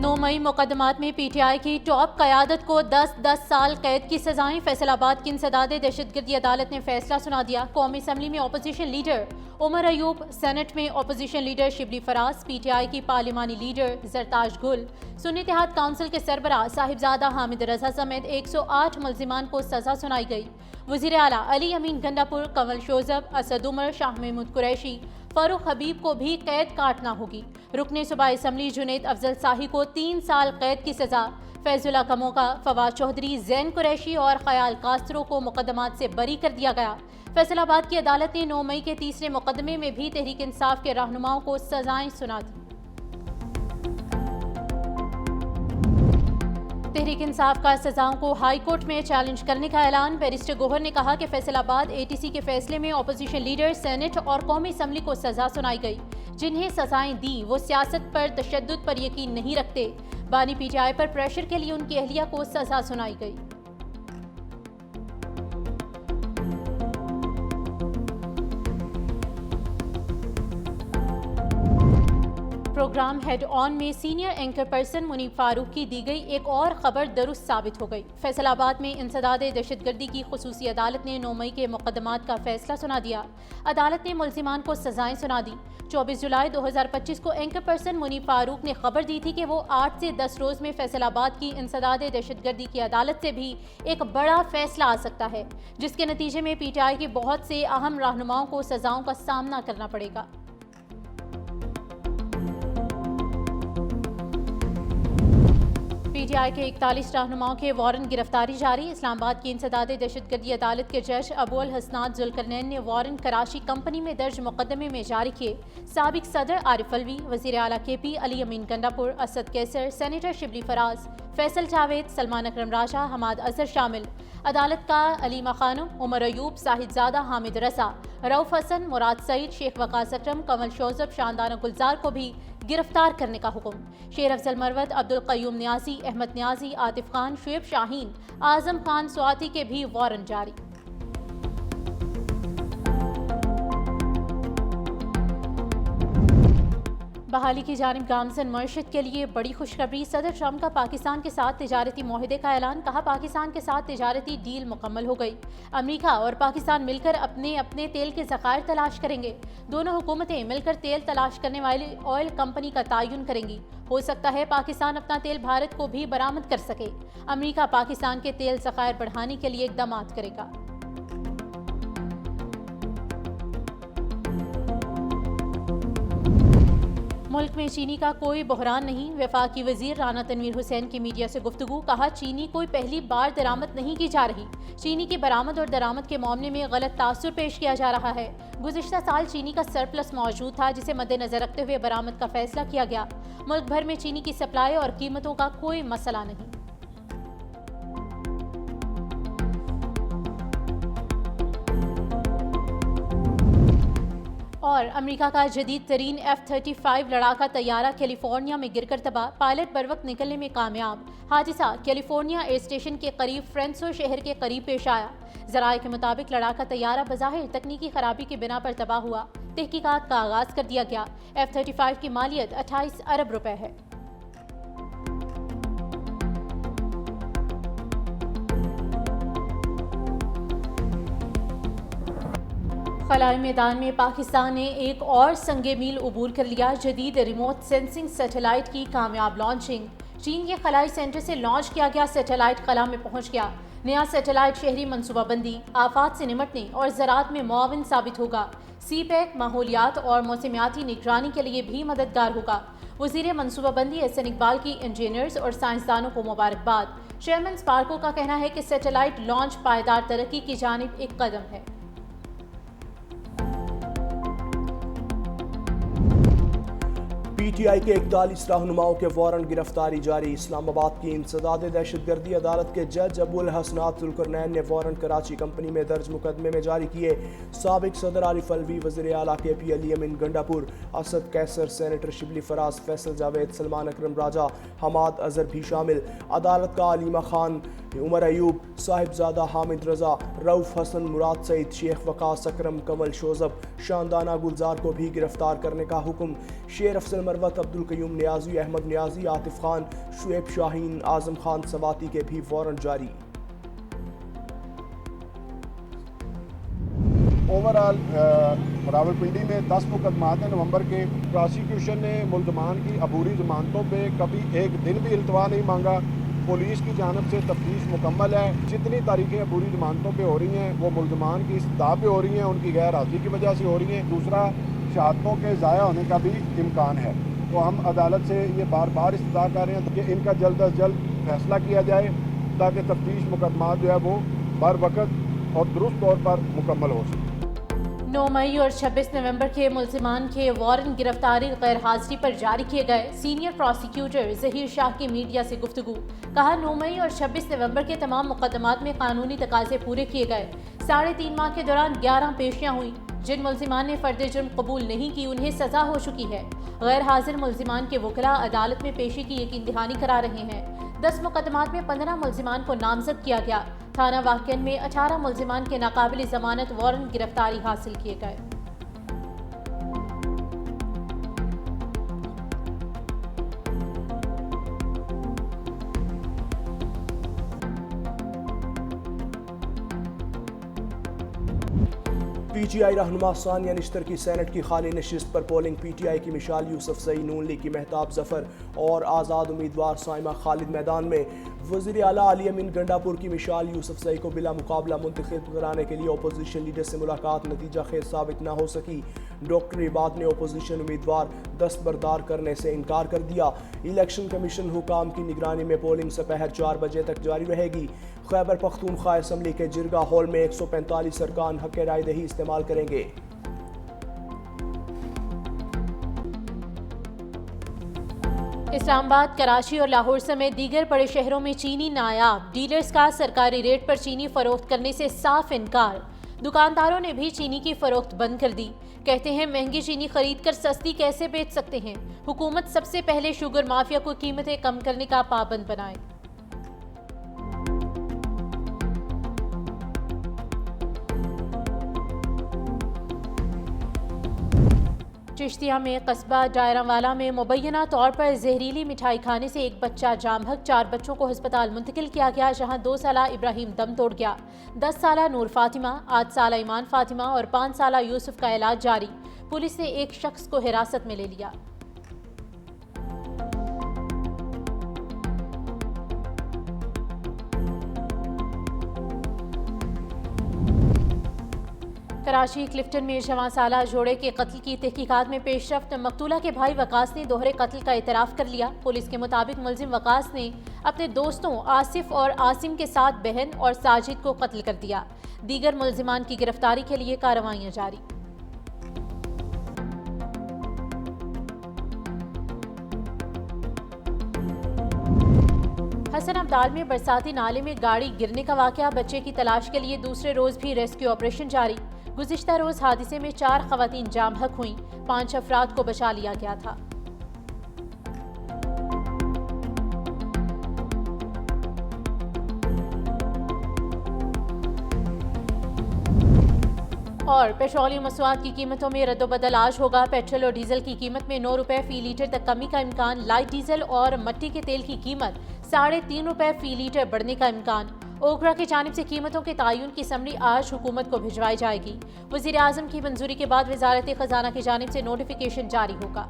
9 मई मुकदमात में पीटीआई की टॉप क़यादत को 10-10 साल कैद की सजाएं। फैसलाबाद की इंसदाद दहशतगर्दी अदालत ने फैसला सुना दिया। कौमी असम्बली में opposition leader Umar Ayub, senate में opposition leader Shibli Faraz, PTI की पार्लिमानी लीडर जरताज गुल, सुन्नी इत्तेहाद काउंसिल के सरबराह साहिबजादा हामिद रजा समेत 108 मुल्जिमान को सजा सुनाई गई। वज़ीर आला अली अमीन गंडापुर, कंवल शोजब, असद उमर, शाह महमूद कुरैशी, फारूक हबीब को भी कैद काटना होगी। रुकने सूबाई असम्बली जुनैद अफजल शाही को 3 साल कैद की सजा। फैजुल्ला कमोका, फवाद चौधरी, जैन कुरैशी और ख्याल कास्त्रो को मुकदमात से बरी कर दिया गया। फैसलाबाद की अदालत ने 9 मई के तीसरे मुकदमे में भी तहरीक इंसाफ के रहनुमाओं को सजाएं सुना दी। तहरीक इंसाफ का सजाओं को हाई कोर्ट में चैलेंज करने का ऐलान। बैरिस्टर गोहर ने कहा कि फैसलाबाद एटीसी के फैसले में अपोजिशन लीडर, सेनेट और कौमी असम्बली को सजा सुनाई गई। जिन्हें सजाएं दी वो सियासत पर, तशद्दुद पर यकीन नहीं रखते। बानी पीटीआई पर प्रेशर के लिए उनकी अहलिया को सजा सुनाई गई। प्रोग्राम हेड ऑन में senior anchor person Munib Farooq की दी गई एक और खबर दुरुस्त साबित हो गई। फैसलाबाद में इंसदाद दहशतगर्दी की खुसूसी अदालत ने 9 मई के मुकदमात का फैसला सुना दिया। अदालत ने मुल्जिमान को सजाएं सुना दी। 24 जुलाई 2025 को एंकर पर्सन मुनीब फारूक ने खबर दी थी कि वो 8 से 10 रोज में फैसलाबाद की इंसदाद दहशतगर्दी की अदालत से भी एक बड़ा फैसला आ सकता है, जिसके नतीजे में पीटीआई के बहुत से अहम रहनुमाओं को सजाओं का सामना करना पड़ेगा। पीटीआई के 41 रहनुमाओं के वारंट गिरफ्तारी जारी। इस्लामाबाद की इंसदाद दहशतगर्दी अदालत के जज अबुल हसनात जुल्करनैन ने वारंट कराची कंपनी में दर्ज मुकदमे में जारी किए। साबिक सदर आरिफ अलवी, वज़ीर आला केपी, अली अमीन गंडापुर, असद कैसर, सेनेटर शिबली फराज, फैसल जावेद, सलमान अकरम राजा, हमाद अजहर शामिल। अदालत का अलीमा खानम, उमर अयूब, साहिबजादा हामिद रजा, रऊफ हसन, मुराद सईद, शेख वकास अकरम, कंवल शोजब, शानदाना गुलजार को भी गिरफ्तार करने का हुक्म। शेर अफजल मरवत, अब्दुल कयूम न्याजी, अहमद न्याजी, आतिफ खान, शुएब शाहीन, आजम खान स्वाति के भी वारंट जारी। बहाली की जानिब गामसन मईशत के लिए बड़ी खुशखबरी। सदर ट्रंप का पाकिस्तान के साथ तिजारती मुआहदे का ऐलान। कहा, पाकिस्तान के साथ तिजारती डील मुकम्मल हो गई। अमेरिका और पाकिस्तान मिलकर अपने अपने तेल के ज़खायर तलाश करेंगे। दोनों हुकूमतें मिलकर तेल तलाश करने वाली ऑयल कंपनी का तयन करेंगी। हो सकता है पाकिस्तान अपना तेल भारत को भी बरामद कर सके। अमेरिका पाकिस्तान के तेल ज़खायर बढ़ाने के लिए इक़दाम करेगा। मुल्क में चीनी का कोई बहरान नहीं। वफाकी वजीर राना तनवीर हुसैन की मीडिया से गुफ्तगू। कहा, चीनी कोई पहली बार दरामद नहीं की जा रही। चीनी की बरामद और दरामद के मामले में गलत तासुर पेश किया जा रहा है। गुज़िश्ता साल चीनी का सरप्लस मौजूद था, जिसे मद्देनजर रखते हुए बरामद का फैसला किया गया। मुल्क भर में चीनी की सप्लाई और कीमतों का कोई मसला नहीं। और अमेरिका का जदीद तरीन F-35 लड़ाका तैयारा कैलिफोर्निया में गिरकर तबाह। पायलट बरवक्त निकलने में कामयाब। हादसा कैलिफोर्निया एयर स्टेशन के करीब फ्रेंसो शहर के करीब पेश आया। ज़राए के मुताबिक लड़ाका तैयारा बज़ाहिर तकनीकी खराबी की बिना पर तबाह हुआ। तहकीकात का आगाज कर दिया गया। F-35 की मालियत 28 अरब रुपए है। खलाई मैदान में पाकिस्तान ने एक और संगे मील उबूर कर लिया। जदीद रिमोट सेंसिंग सैटेलाइट की कामयाब लॉन्चिंग। चीन के खलाई सेंटर से लॉन्च किया गया सैटेलाइट खला में पहुंच गया। नया सैटेलाइट शहरी मनसूबाबंदी, आफात से निपटने और ज़राअत में मुआविन साबित होगा। सीपैक माहौलियात और मौसमियाती निगरानी के लिए भी मददगार होगा। वज़ीर मनसूबाबंदी एहसन इकबाल की इंजीनियर्स और साइंसदानों को मुबारकबाद। चेयरमैन स्पार्को का कहना है कि सैटेलाइट लॉन्च पायदार तरक्की की जानिब एक कदम है। पीटीआई के 41 रहनुमाओं के वारंट गिरफ्तारी जारी। इस्लामाबाद की इंसदाद दहशतगर्दी अदालत के जज अबुल हसनात जुल्करनैन ने वारंट कराची कंपनी में दर्ज मुकदमे में जारी किए। साबिक सदर आरिफ अलवी, वज़ीर आला केपी, अली अमीन गंडापुर, असद कैसर, सेनेटर शिबली फराज, फैसल जावेद, सलमान अकरम राजा, हमाद अजहर भी शामिल। अदालत का अलीमा खान, उमर अयूब, साहिबजादा हामिद रजा, रऊफ हसन, मुराद सईद, शेख वकास, अकरम, कंवल शोजब, शानदाना गुलजार को भी गिरफ्तार करने का हुक्म। शेर अफजल मरवत, अब्दुल कयूम नियाजी, अहमद नियाजी, आतिफ खान, शुएब शाहीन, आजम खान सवाती के भी वारंट जारी। ओवरऑल रावलपिंडी में 10 मुकदमात हैं नवंबर के। प्रोसिक्यूशन ने मुल्ज़मान की अबूरी ज़मानतों पे कभी एक दिन भी इल्तवा नहीं मांगा। पुलिस की जानब से तफ्तीश मुकम्मल है। जितनी तारीखें अबूरी ज़मानतों पे हो रही हैं वो मुल्ज़मान की इस्तदा पे हो रही हैं, उनकी गैर हाज़िरी की वजह से हो रही हैं। दूसरा, शहादतों के ज़ाया होने का भी इम्कान है। तो हम अदालत से ये बार बार इस्तदा कर रहे हैं कि इनका जल्द अज जल्द फैसला किया जाए ताकि तफ्तीश मुकदमात जो है वो बर वक़्त और दुरुस्त तौर पर मुकम्मल हो सके। 9 मई और 26 नवंबर के मुल्ज़िमान के वारंट गिरफ्तारी गैर हाजिरी पर जारी किए गए। सीनियर प्रोसिक्यूटर ज़हीर शाह की मीडिया से गुफ्तगू। कहा, 9 मई और 26 नवंबर के तमाम मुकदमात में कानूनी तकाजे पूरे किए गए। 3.5 माह के दौरान 11 पेशियाँ हुई। जिन मुल्ज़िमान ने फ़र्द जुर्म कबूल नहीं की उन्हें सज़ा हो चुकी है। गैर हाजिर मुल्ज़िमान के वकला अदालत में पेशी की यकीन दहानी करा रहे हैं। 10 मुकदमात में 15 मुल्ज़िमान को नामजद किया गया। थाना वाक़िअन में 18 मुल्ज़िमान के नाकाबिल ज़मानत वारंट गिरफ्तारी हासिल किए गए। PTI रहनुमा सानिया निश्तर की सेनेट की खाली नशिस्त पर पोलिंग। PTI की मिशाल यूसुफजई, नून लीग की महताब जफर और आज़ाद उम्मीदवार साइमा खालिद मैदान में। वज़ीर आला अली अमीन गंडापुर की मिशाल यूसुफजई को बिला मुकाबला मुंतखब कराने के लिए अपोजिशन लीडर से मुलाकात नतीजा खेज साबित न हो सकी। डॉक्टर इबाद ने अपोजिशन उम्मीदवार दस्तबरदार करने से इनकार कर दिया। इलेक्शन कमीशन हुकाम की निगरानी में पोलिंग दोपहर 4 बजे तक जारी रहेगी। खैबर पख्तूनख्वा असम्बली के जिरगा हॉल में 145 अरकान हक़ राय दही इस्तेमाल करेंगे। इस्लामाबाद, कराची और लाहौर समेत दीगर बड़े शहरों में चीनी नायाब डीलर्स का सरकारी रेट पर चीनी फरोख्त करने से साफ इनकार। दुकानदारों ने भी चीनी की फरोख्त बंद कर दी। कहते हैं महंगी चीनी खरीद कर सस्ती कैसे बेच सकते हैं। हुकूमत सबसे पहले शुगर माफिया को कीमतें कम करने का पाबंद बनाए। चिश्तिया में कस्बा डायरावाला में मुबैना तौर पर जहरीली मिठाई खाने से एक बच्चा जाम बहक। 4 बच्चों को अस्पताल मुंतकिल किया गया, जहां 2 साला इब्राहिम दम तोड़ गया। 10 साला नूर फातिमा, 8 साला ईमान फातिमा और 5 साला यूसुफ का इलाज जारी। पुलिस ने एक शख्स को हिरासत में ले लिया। कराची क्लिफ्टन में 6 साला जोड़े के कत्ल की तहकीकात में पेशरफ्त। मकतूला के भाई वकास ने दोहरे कत्ल का इतराफ़ कर लिया। पुलिस के मुताबिक मुलजिम वकास ने अपने दोस्तों आसिफ और आसिम के साथ बहन और साजिद को कत्ल कर दिया। दीगर मुल्जिमान की गिरफ्तारी के लिए कार्रवाइयाँ जारी। हसन अब्दाल में बरसाती नाले में गाड़ी गिरने का वाकया। बच्चे की तलाश के लिए दूसरे रोज भी रेस्क्यू ऑपरेशन जारी। गुज़िश्ता रोज हादसे में 4 खवातीन जाम बहक हुई। 5 अफराद को बचा लिया गया था। और पेट्रोलियम मसवाद की कीमतों में रद्दोबदल आज होगा। पेट्रोल और डीजल की कीमत में 9 रुपए फी लीटर तक कमी का इम्कान। लाइट डीजल और मट्टी के तेल की कीमत 3.5 रुपए फी लीटर बढ़ने का इम्कान। ओकरा की जानिब से कीमतों के तायुन की समरी आज हुकूमत को भिजवाई जाएगी। वज़ीर आज़म की मंजूरी के बाद वज़ारत ख़जाना की जानिब से नोटिफिकेशन जारी होगा।